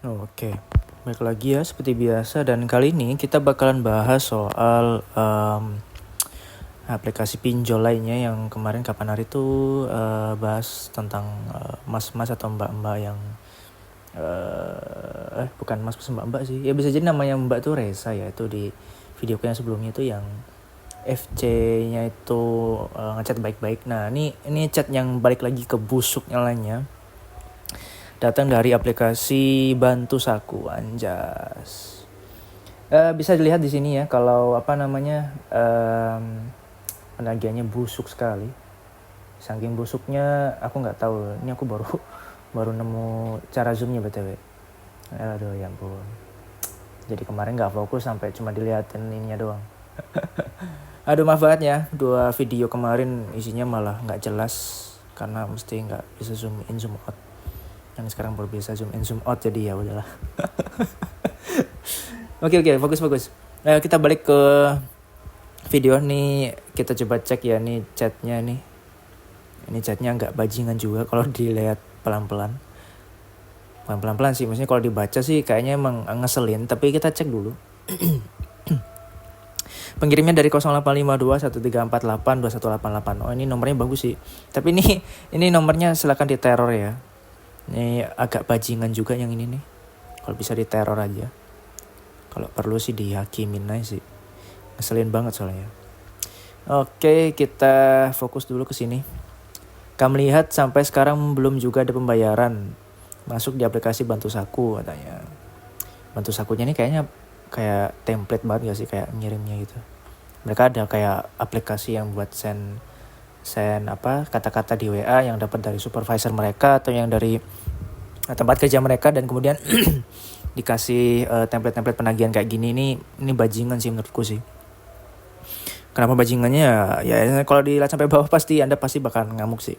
Oke, baik lagi ya seperti biasa, dan kali ini kita bakalan bahas soal aplikasi pinjol lainnya yang kemarin kapan hari itu bahas tentang mas-mas atau mbak-mbak yang bukan mas-mas mbak-mbak sih, ya bisa jadi namanya mbak tuh Reza ya, itu di video yang sebelumnya itu yang FC-nya itu ngechat baik-baik. Nah ini chat yang balik lagi ke busuknya lainnya, datang dari aplikasi Bantu Saku, anjas. Bisa dilihat di sini ya, kalau penagihannya busuk sekali. Saking busuknya aku nggak tahu. Ini aku baru nemu cara zoomnya btw. Aduh ya ampun. Jadi kemarin nggak fokus sampai cuma dilihatin ininya doang. Aduh maaf banget ya, 2 video kemarin isinya malah nggak jelas karena mesti nggak bisa zoom in zoom out. Dan sekarang baru bisa zoom in zoom out, jadi ya udahlah. Oke, fokus. Kita balik ke video nih, kita coba cek ya nih chatnya nih. Ini chatnya nggak bajingan juga kalau dilihat pelan-pelan sih, maksudnya kalau dibaca sih kayaknya emang ngeselin, tapi kita cek dulu. Pengirimnya dari 085213482188. Oh, ini nomornya bagus sih. Tapi ini nomornya silakan diteror ya. Ini agak bajingan juga yang ini nih. Kalau bisa diteror aja. Kalau perlu sih dihakimin aja sih. Ngeselin banget soalnya. Oke, kita fokus dulu ke sini. Kami lihat sampai sekarang belum juga ada pembayaran masuk di aplikasi Bantu Saku katanya. Bantu Sakunya ini kayaknya kayak template banget gak sih, kayak ngirimnya gitu. Mereka ada kayak aplikasi yang buat send kata-kata di WA yang dapat dari supervisor mereka atau yang dari tempat kerja mereka, dan kemudian dikasih template-template penagihan kayak gini. Ini bajingan sih menurutku sih. Kenapa bajingannya? Ya kalau dilihat sampai bawah Anda pasti bakal ngamuk sih.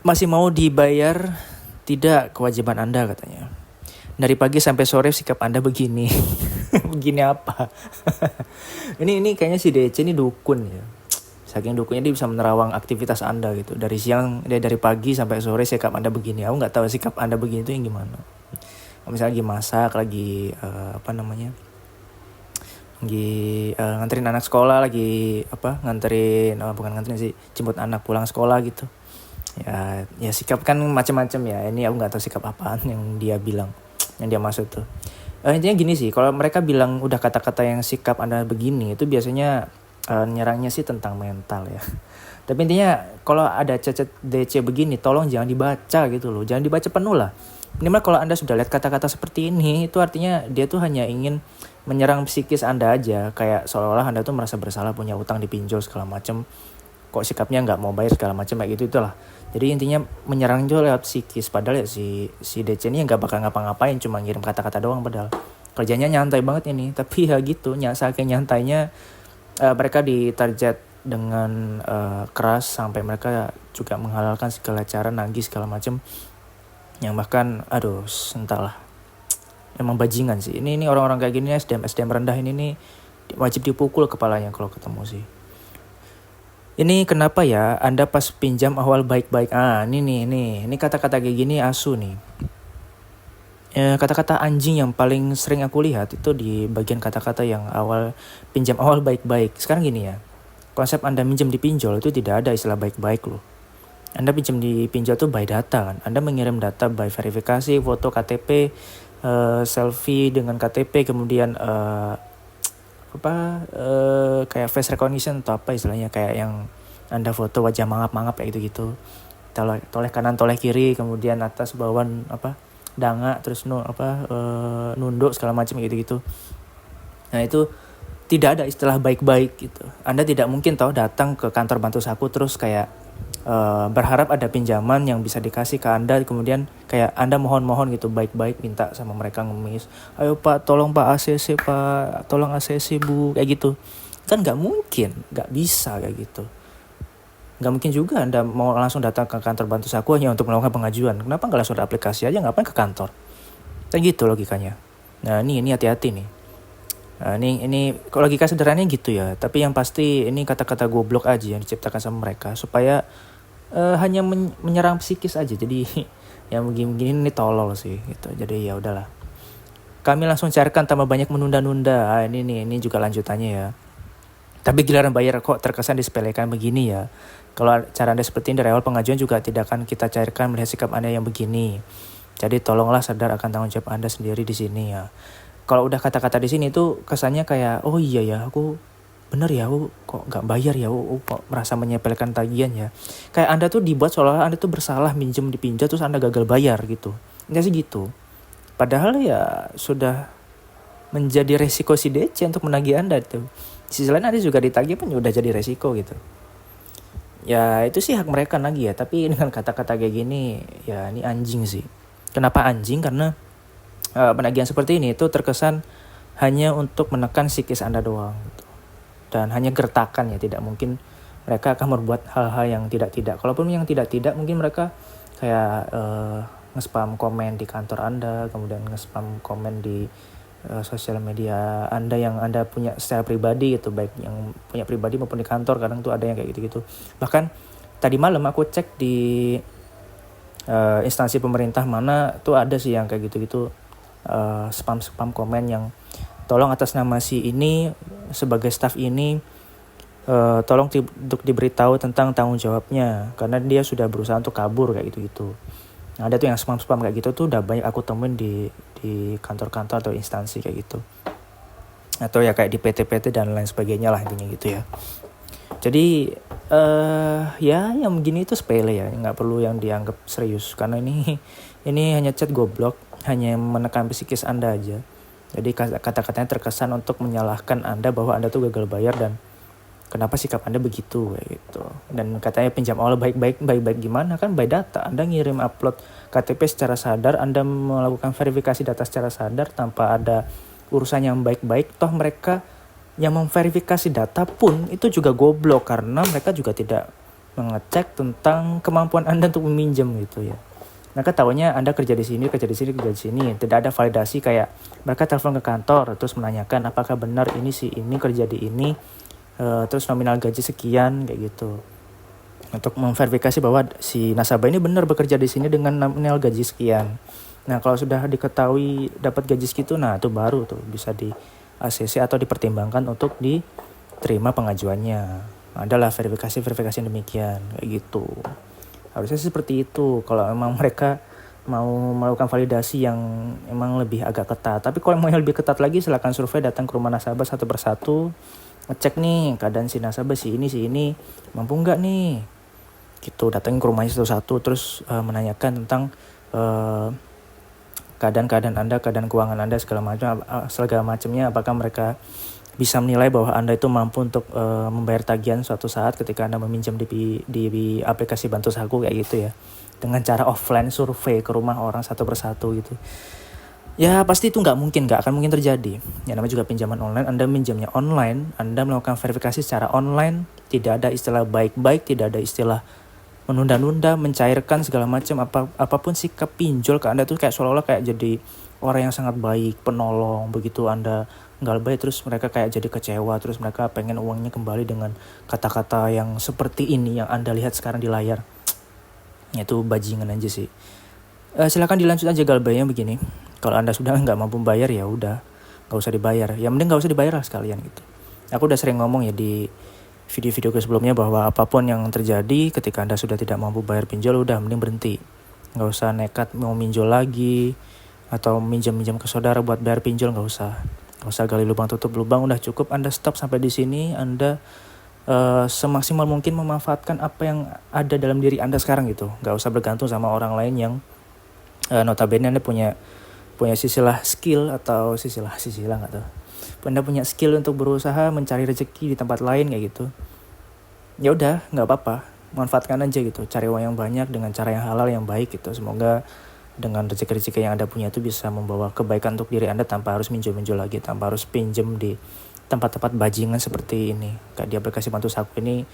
Masih mau dibayar? Tidak, kewajiban Anda katanya. Dari pagi sampai sore sikap Anda begini. Begini apa? ini kayaknya si DC ini dukun ya. Saking dukunnya dia bisa menerawang aktivitas Anda gitu. Dari pagi sampai sore sikap Anda begini. Aku nggak tahu sikap Anda begini itu yang gimana. Misalnya lagi masak, lagi nganterin anak sekolah, jemput anak pulang sekolah gitu. Ya sikap kan macam-macam ya. Ini aku nggak tahu sikap apaan yang dia bilang, yang dia maksud tuh. Intinya gini sih, kalau mereka bilang udah kata-kata yang sikap Anda begini, itu biasanya nyerangnya sih tentang mental ya. Tapi intinya kalau ada chat DC begini, tolong jangan dibaca gitu loh. Jangan dibaca penuh lah. Minimal kalau Anda sudah lihat kata-kata seperti ini, itu artinya dia tuh hanya ingin menyerang psikis Anda aja. Kayak seolah-olah Anda tuh merasa bersalah, punya utang, dipinjol segala macam. Kok sikapnya nggak mau bayar segala macam kayak gitu, itulah. Jadi intinya menyerang juga lewat psikis. Padahal ya si DC ini nggak bakal ngapa-ngapain, cuma ngirim kata-kata doang. Padahal kerjanya nyantai banget ini. Tapi ya gitu, saking nyantainya mereka ditarget dengan keras sampai mereka juga menghalalkan segala cara, nagih segala macam. Yang bahkan entahlah. Emang bajingan sih. Ini orang-orang kayak gini SDM rendah ini nih wajib dipukul kepalanya kalau ketemu sih. Ini kenapa ya Anda pas pinjam awal baik-baik. Ini kata-kata kayak gini asu nih. Kata-kata anjing yang paling sering aku lihat itu di bagian kata-kata yang pinjam awal baik-baik. Sekarang gini ya, konsep Anda minjem di pinjol itu tidak ada istilah baik-baik loh. Anda pinjam di pinjol tuh by data kan. Anda mengirim data by verifikasi, foto KTP, selfie dengan KTP, kemudian kayak face recognition atau apa istilahnya, kayak yang Anda foto wajah mangap-mangap kayak gitu-gitu. Toleh kanan, toleh kiri, kemudian atas bawah danga, terus nunduk segala macam gitu-gitu. Nah, itu tidak ada istilah baik-baik gitu. Anda tidak mungkin datang ke kantor Bantu Saku terus kayak berharap ada pinjaman yang bisa dikasih ke Anda, kemudian kayak Anda mohon-mohon gitu baik-baik minta sama mereka ngemis, ayo Pak, tolong Pak ACC Pak, tolong ACC Bu, kayak gitu. Kan nggak mungkin, nggak bisa kayak gitu. Nggak mungkin juga Anda mau langsung datang ke kantor Bantu Saku hanya untuk melakukan pengajuan. Kenapa nggak langsung ada aplikasi aja, ngapain ke kantor? Kan gitu logikanya. Nah ini hati-hati nih. Nah, ini kalau logika sederhananya gitu ya. Tapi yang pasti ini kata-kata goblok aja yang diciptakan sama mereka supaya hanya menyerang psikis aja. Jadi yang begini-begini ini tolol sih gitu. Jadi ya udahlah. Kami langsung cairkan tambah banyak menunda-nunda. Ini juga lanjutannya ya. Tapi giliran bayar kok terkesan disepelekan begini ya. Kalau cara Anda seperti ini dari awal pengajuan juga tidak akan kita cairkan melihat sikap Anda yang begini. Jadi tolonglah sadar akan tanggung jawab Anda sendiri di sini ya. Kalau udah kata-kata di sini tuh kesannya kayak oh iya ya aku bener ya aku kok nggak bayar ya aku kok merasa menyepelekan tagihan ya. Kayak Anda tuh dibuat seolah Anda tuh bersalah minjem dipinjam terus Anda gagal bayar gitu. Nggak sih gitu. Padahal ya sudah menjadi resiko si DC untuk menagih Anda tuh. Di sisi lain Anda juga ditagih pun udah jadi resiko gitu. Ya itu sih hak mereka nagih ya. Tapi dengan kata-kata kayak gini ya ini anjing sih. Kenapa anjing? Karena penagihan seperti ini itu terkesan hanya untuk menekan psikis Anda doang gitu. Dan hanya gertakan ya. Tidak mungkin mereka akan berbuat hal-hal yang tidak-tidak. Kalaupun yang tidak-tidak mungkin mereka kayak nge-spam komen di kantor Anda. Kemudian nge-spam komen di sosial media Anda yang Anda punya secara pribadi gitu, baik yang punya pribadi maupun di kantor. Kadang tuh ada yang kayak gitu-gitu. Bahkan tadi malam aku cek di instansi pemerintah mana tuh ada sih yang kayak gitu-gitu, spam komen yang tolong atas nama si ini sebagai staf ini tolong untuk diberitahu tentang tanggung jawabnya karena dia sudah berusaha untuk kabur kayak gitu-gitu. Nah, ada tuh yang spam kayak gitu tuh udah banyak aku temuin di kantor-kantor atau instansi kayak gitu. Atau ya kayak di PT-PT dan lain sebagainya lah intinya gitu ya. Jadi ya yang begini itu sepele ya, nggak perlu yang dianggap serius karena ini hanya chat goblok, hanya menekan psikis Anda aja. Jadi kata-katanya terkesan untuk menyalahkan Anda bahwa Anda tuh gagal bayar dan kenapa sikap Anda begitu kayak gitu. Dan katanya pinjam awal baik-baik gimana kan by data. Anda ngirim upload KTP secara sadar, Anda melakukan verifikasi data secara sadar tanpa ada urusan yang baik-baik. Toh mereka yang memverifikasi data pun itu juga goblok karena mereka juga tidak mengecek tentang kemampuan Anda untuk meminjam gitu ya. Mereka tahunya Anda kerja di sini. Tidak ada validasi kayak mereka telepon ke kantor terus menanyakan apakah benar ini kerja di ini, terus nominal gaji sekian kayak gitu. Untuk memverifikasi bahwa si nasabah ini benar bekerja di sini dengan nominal gaji sekian. Nah kalau sudah diketahui dapat gaji segitu, nah itu baru tuh bisa di ACC atau dipertimbangkan untuk diterima pengajuannya. Adalah verifikasi yang demikian kayak gitu. Harusnya seperti itu kalau memang mereka mau melakukan validasi yang emang lebih agak ketat. Tapi kalau mau yang lebih ketat lagi silakan survei, datang ke rumah nasabah satu persatu, ngecek nih keadaan si nasabah si ini mampu nggak nih gitu. Datang ke rumahnya satu-satu terus menanyakan tentang keadaan Anda, keadaan keuangan Anda segala macamnya, apakah mereka bisa menilai bahwa Anda itu mampu untuk membayar tagihan suatu saat ketika Anda meminjam di aplikasi Bantu Saku kayak gitu ya. Dengan cara offline survei ke rumah orang satu persatu gitu. Ya pasti itu nggak akan mungkin terjadi. Ya namanya juga pinjaman online, Anda minjamnya online, Anda melakukan verifikasi secara online, tidak ada istilah baik-baik, tidak ada istilah menunda-nunda, mencairkan segala macam, apapun sikap pinjol ke Anda tuh kayak seolah-olah kayak jadi orang yang sangat baik, penolong. Begitu Anda nggak baik terus mereka kayak jadi kecewa, terus mereka pengen uangnya kembali dengan kata-kata yang seperti ini yang Anda lihat sekarang di layar. Itu bajingan aja sih. Silakan dilanjut aja galbaynya begini. Kalau Anda sudah nggak mampu bayar ya udah nggak usah dibayar. Ya mending nggak usah dibayar lah sekalian gitu. Aku udah sering ngomong ya di video-video sebelumnya bahwa apapun yang terjadi ketika Anda sudah tidak mampu bayar pinjol udah mending berhenti. Nggak usah nekat mau minjol lagi atau minjam ke saudara buat bayar pinjol, nggak usah gali lubang tutup lubang, udah cukup Anda stop sampai di sini. Anda semaksimal mungkin memanfaatkan apa yang ada dalam diri Anda sekarang gitu. Nggak usah bergantung sama orang lain yang notabene Anda punya sisilah skill atau sisilah nggak tahu. Anda punya skill untuk berusaha mencari rezeki di tempat lain kayak gitu. Ya udah nggak apa-apa, manfaatkan aja gitu. Cari uang yang banyak dengan cara yang halal yang baik gitu. Semoga dengan rezeki-rezeki yang Anda punya itu bisa membawa kebaikan untuk diri Anda tanpa harus minjem lagi, tanpa harus pinjam di tempat-tempat bajingan seperti ini. Kayak di aplikasi Bantu Saku ini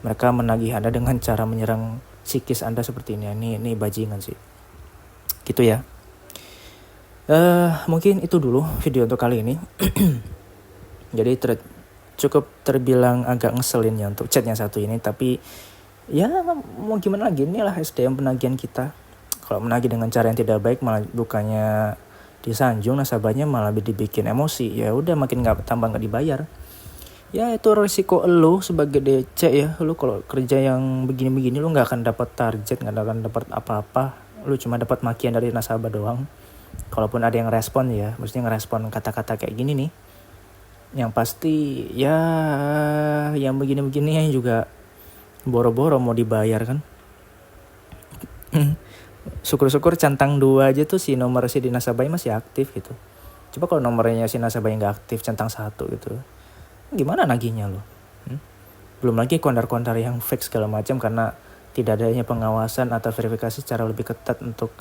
mereka menagih Anda dengan cara menyerang psikis Anda seperti ini. Ini bajingan sih. Gitu ya. Mungkin itu dulu video untuk kali ini. Jadi cukup terbilang agak ngeselin ya untuk chatnya satu ini. Tapi ya mau gimana lagi, inilah SDM penagihan kita. Kalau menagih dengan cara yang tidak baik, malah bukannya disanjung, nasabahnya malah dibikin emosi. Ya udah makin tambah nggak dibayar. Ya itu resiko lo sebagai DC ya. Lo kalau kerja yang begini-begini lo nggak akan dapat target, nggak akan dapat apa-apa. Lo cuma dapat makian dari nasabah doang. Kalaupun ada yang respon ya, maksudnya ngerespon kata-kata kayak gini nih. Yang pasti ya yang begini-begini juga boro-boro mau dibayar kan. Syukur-syukur centang 2 aja tuh si nomor si nasabahnya masih aktif gitu. Coba kalau nomornya si nasabahnya nggak aktif, centang 1 gitu, gimana nagihnya lo? Belum lagi kondar-kondar yang fake segala macam karena tidak adanya pengawasan atau verifikasi secara lebih ketat untuk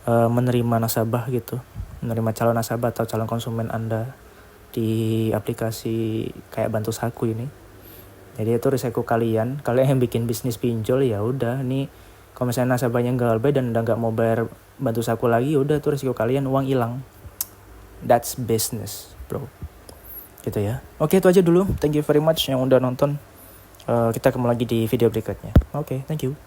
menerima nasabah gitu, menerima calon nasabah atau calon konsumen Anda di aplikasi kayak Bantu Saku ini. Jadi itu risiko kalian yang bikin bisnis pinjol. Ya udah nih, kalau misalnya nasabahnya nggak bayar dan udah nggak mau bayar Bantu Saku lagi, udah tuh risiko kalian, uang hilang. That's business, bro. Gitu ya. Oke, itu aja dulu. Thank you very much yang udah nonton. Kita ketemu lagi di video berikutnya. Oke, thank you.